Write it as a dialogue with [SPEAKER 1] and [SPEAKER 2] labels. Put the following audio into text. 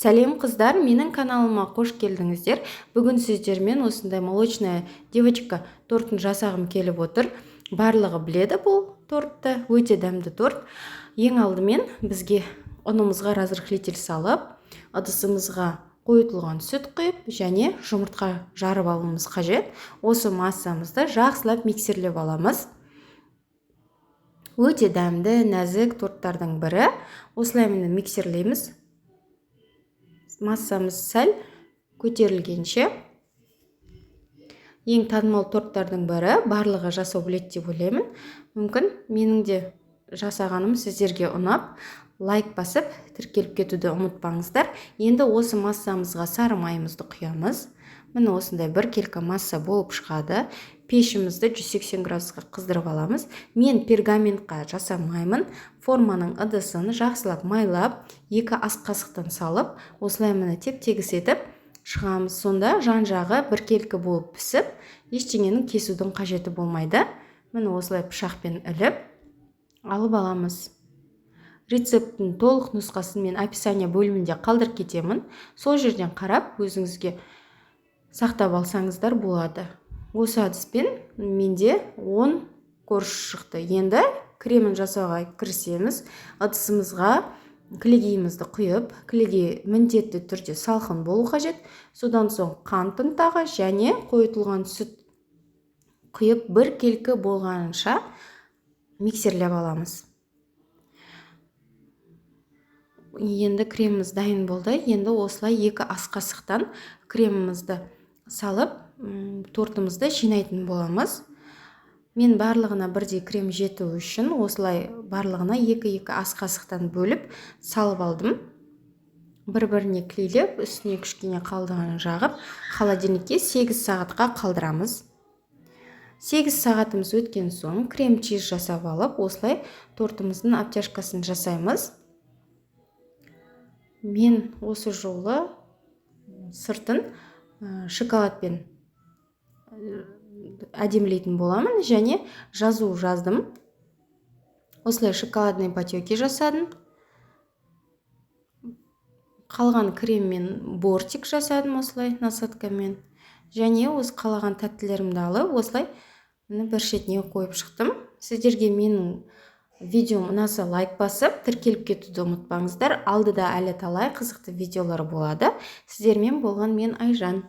[SPEAKER 1] Сәлем қыздар, менің каналыма қош келдіңіздер. Бүгін сіздермен осындай молочная девочка тортын жасағым келіп отыр. Барлығы біледі бұл тортты, өте дәмді торт. Ең алдымен бізге ұнымызға разрыхлитель салып, ыдысымызға қойытылған сүт құйып, және жұмыртқа жарып алуымыз қажет. Осы массамызды жақсылап миксерлеп аламыз. Өте дәмді, нәзік торттардың бірі. Осылай міне миксерлейміз. Массамыз сәл көтерілгенше. Ең танымал торттардың бірі, барлығы жасау біледі деп ойлаймын. Мүмкін менің де жасағаным сіздерге ұнап, лайк басып, тіркеліп кетуді ұмытпаңыздар. Енді осы массамызға сары майымызды құямыз. Міне осындай бір келкі масса болып шығады. Пешімізді 180 градусқа қыздырып аламыз. Мен пергаментқа жасамаймын. Форманың ыдысын жақсылап майлап, 2 ас қасықтан салып, осылай міне теп-тегіс етіп шығамыз. Сонда жан жағы бір келкі болып пісіп, ештеңенің кесудің қажеті болмайды. Міне осылай пышақпен іліп алып аламыз. Рецепттің толық нұсқасын мен описание бөлімінде қалдырып кетемін. Сол жерден қарап, өзіңізге сақтап алсаңыздар болады. Осы әдіспен менде 10 корж шықты. Енді кремін жасауға кірісеміз. Ыдысымызға кілегейімізді құйып, кілегей міндетті түрде салқын болу қажет. Содан соң қант ұнтағы және қойытылған сүт құйып, бір келкі болғанынша миксерлеп аламыз. Енді креміміз дайын болды. Енді осылай 2 ас қасықтан кремімізді салып, тортымызды жинайтын боламыз. Мен барлығына бірдей крем жету үшін осылай барлығына 2 ас қасықтан бөліп салып алдым. Бір-біріне клейлеп, үстіне кішкене қалдығын жағып, холодильникке 8 сағатқа қалдырамыз. 8 сағатымыз өткен соң крем чиз жасап алып, осылай тортымыздың обтяжкасын жасаймыз. Мен осы жолы сыртын шоколадпен әдемілейтін боламын және жазу жаздым. Осылай шоколадный потеки жасадым. Қалған креммен бортик жасадым осылай насадкамен. Және осы қалаған тәттілерімді алып, осылай бір шетіне қойып шықтым. Сіздерге менің видеом ұнаса лайк басып, тіркеліп кетуді ұмытпаңыздар. Алдыда әлі талай қызықты видеолар болады. Сіздермен болған мен Айжан.